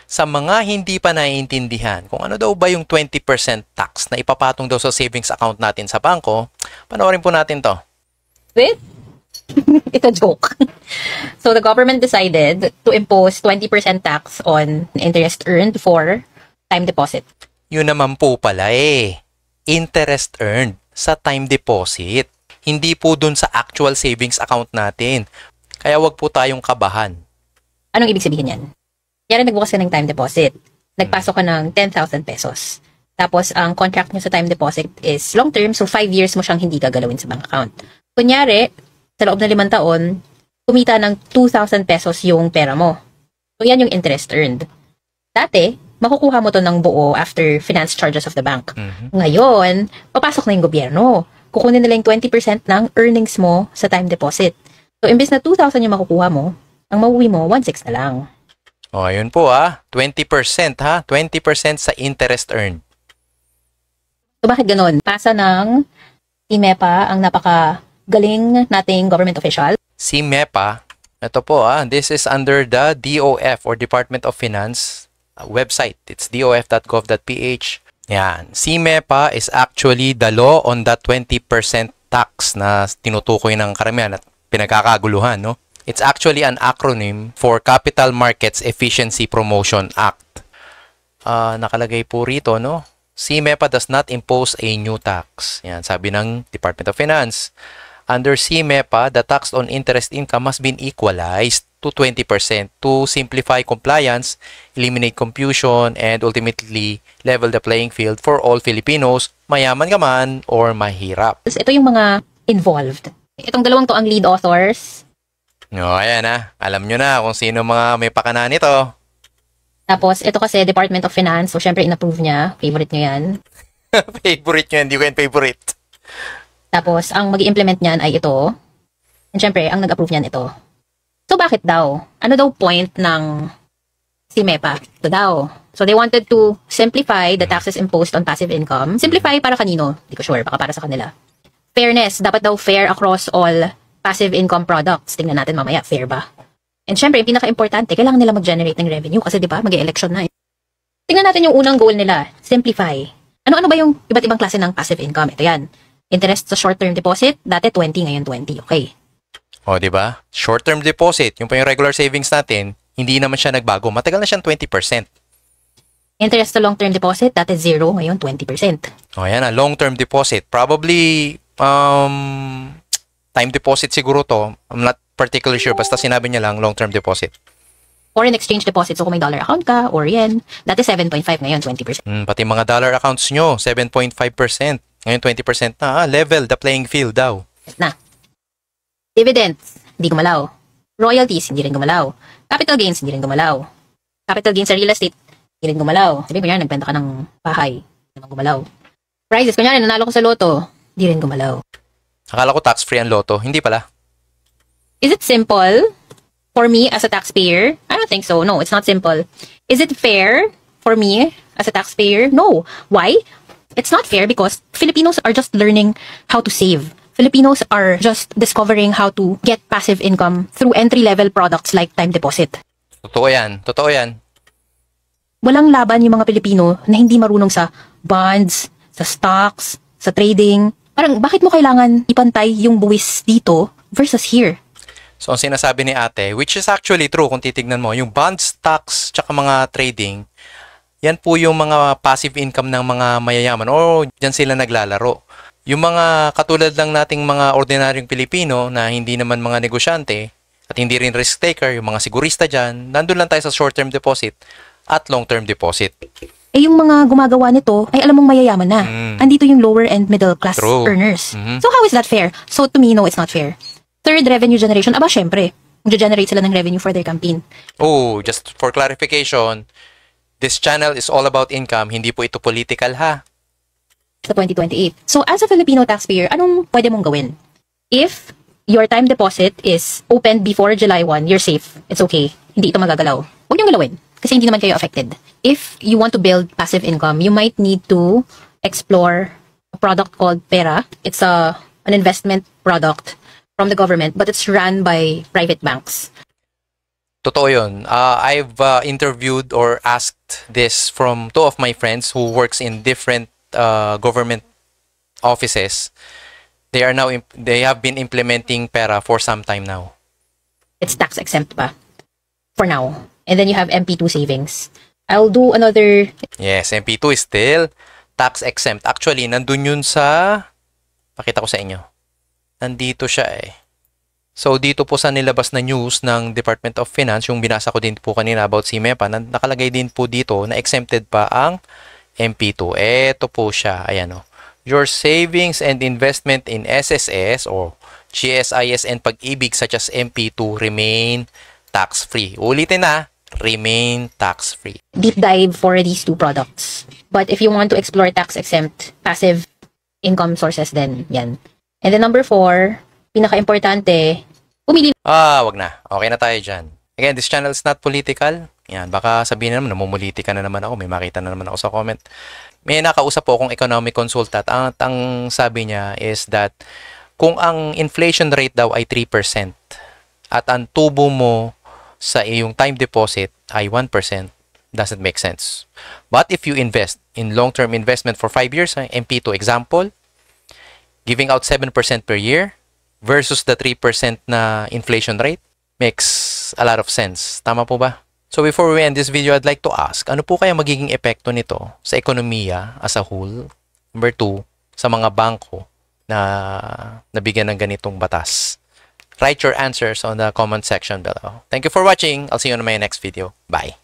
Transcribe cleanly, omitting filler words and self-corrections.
Sa mga hindi pa naiintindihan kung ano daw ba yung 20% tax na ipapatong daw sa savings account natin sa bangko, panoorin po natin to. Wait, it's a joke. So the government decided to impose 20% tax on interest earned for time deposit. Yun naman po pala interest earned sa time deposit. Hindi po dun sa actual savings account natin. Kaya wag po tayong kabahan. Anong ibig sabihin yan? Yan, nagbukas ka ng time deposit. Nagpasok ka ng 10,000 pesos. Tapos, ang contract nyo sa time deposit is long term, so 5 years mo siyang hindi gagalawin sa bank account. Kunyari, sa loob ng 5 taon, kumita ng 2,000 pesos yung pera mo. So, yan yung interest earned. Dati, makukuha mo to ng buo after finance charges of the bank. Ngayon, papasok na yung gobyerno. Kukunin nila yung 20% ng earnings mo sa time deposit. So, imbes na 2,000 yung makukuha mo, ang mauwi mo, 1,600 na lang. O, yun po 20% 20% sa interest earned. So, bakit ganun? Pasa ng si MEPA, ang napakagaling nating government official. Si MEPA, ito po this is under the DOF or Department of Finance website. It's dof.gov.ph. Yan. Si MEPA is actually the law on that 20% tax na tinutukoy ng karamihan at pinagkakaguluhan, no? It's actually an acronym for Capital Markets Efficiency Promotion Act. Nakalagay po rito, no? CMEPA does not impose a new tax. Yan, sabi ng Department of Finance. Under CMEPA, the tax on interest income must be equalized to 20% to simplify compliance, eliminate confusion, and ultimately level the playing field for all Filipinos, mayaman ka man or mahirap. Ito yung mga involved. Itong dalawang to ang lead authors. No, ayan alam nyo na kung sino mga may pakana nito. Tapos, ito kasi Department of Finance. So, syempre, in-approve niya. Favorite nyo yan. Favorite nyo, hindi ko yan favorite. Tapos, ang mag-i-implement niyan ay ito. And syempre, ang nag-approve niyan ito. So, bakit daw? Ano daw point ng si MEPA? Ito daw. So, they wanted to simplify the taxes imposed on passive income. Simplify para kanino? Hindi ko sure. Baka para sa kanila. Fairness. Dapat daw fair across all passive income products. Tingnan natin mamaya, fair ba? And syempre, yung pinaka-importante, kailangan nila mag-generate ng revenue kasi di ba, mag-election na. Tingnan natin yung unang goal nila, simplify. Ano-ano ba yung iba't ibang klase ng passive income? Ito yan. Interest sa short-term deposit, dati 20, ngayon 20. Okay. O, di ba? Short-term deposit, yung pa yung regular savings natin, hindi naman siya nagbago. Matagal na siyang 20%. Interest sa long-term deposit, dati 0, ngayon 20%. O, yan long-term deposit. Probably, time deposit siguro to. I'm not particularly sure. Basta sinabi niya lang long-term deposit. Foreign exchange deposit. So kung may dollar account ka or yen, dati 7.5, ngayon 20%. Pati mga dollar accounts nyo, 7.5%. Ngayon 20% na. Level the playing field daw. Na. Dividends, hindi gumalaw. Royalties, hindi rin gumalaw. Capital gains, hindi rin gumalaw. Capital gains sa real estate, hindi rin gumalaw. Sabi ko yan, nagbenta ka ng bahay, hindi naman gumalaw. Prizes, kunyari, nanalo ko sa loto, hindi rin gumalaw. Akala ko tax-free ang loto. Hindi pala. Is it simple for me as a taxpayer? I don't think so. No, it's not simple. Is it fair for me as a taxpayer? No. Why? It's not fair because Filipinos are just learning how to save. Filipinos are just discovering how to get passive income through entry-level products like time deposit. Totoo yan. Totoo yan. Walang laban yung mga Pilipino na hindi marunong sa bonds, sa stocks, sa trading. Parang, bakit mo kailangan ipantay yung buwis dito versus here? So, ang sinasabi ni ate, which is actually true kung titignan mo, yung bonds, stocks, tsaka mga trading, yan po yung mga passive income ng mga mayayaman o dyan sila naglalaro. Yung mga katulad lang nating mga ordinaryong Pilipino na hindi naman mga negosyante at hindi rin risk taker, yung mga sigurista dyan, nandun lang tayo sa short-term deposit at long-term deposit. Eh, yung mga gumagawa nito, ay alam mong mayayaman na. Andito yung lower and middle class earners. So how is that fair? So to me, no, it's not fair. Third, revenue generation. Aba, syempre. Mag-generate sila ng revenue for their campaign. Oh, just for clarification, this channel is all about income. Hindi po ito political, ha? Sa 2028. So as a Filipino taxpayer, anong pwede mong gawin? If your time deposit is opened before July 1, you're safe. It's okay. Hindi ito magagalaw. Huwag niyong galawin. Kasi hindi naman kayo affected. If you want to build passive income, you might need to explore a product called Pera. It's an investment product from the government, but it's run by private banks. Totoo yun. I've interviewed or asked this from two of my friends who works in different government offices. They have been implementing pera for some time now. It's tax exempt pa for now. And then you have MP2 savings. I'll do another. Yes, MP2 is still tax exempt. Actually, nandun yun sa... Pakita ko sa inyo. Nandito siya eh. So, dito po sa nilabas na news ng Department of Finance, yung binasa ko din po kanina about CMEPA, nakalagay din po dito na exempted pa ang MP2. Eto po siya. Ayan o. Your savings and investment in SSS or GSIS and Pag-ibig such as MP2 remain tax-free. Ulitin na, remain tax-free. Deep dive for these two products. But if you want to explore tax-exempt passive income sources, then yan. And then number 4, pinaka-importante, pumili. Wag na. Okay na tayo dyan. Again, this channel is not political. Yan, baka sabihin na naman, namumuliti ka na naman ako. May makita na naman ako sa comment. May nakausap po akong economic consultant. Ang sabi niya is that kung ang inflation rate daw ay 3% at ang tubo mo sa iyong time deposit ay 1%, doesn't make sense. But if you invest in long-term investment for 5 years, MP2 example, giving out 7% per year versus the 3% na inflation rate, makes a lot of sense. Tama po ba? So before we end this video, I'd like to ask, ano po kaya magiging epekto nito sa ekonomiya as a whole? Number 2, sa mga bangko na nabigyan ng ganitong batas. Write your answers on the comment section below. Thank you for watching. I'll see you on my next video. Bye.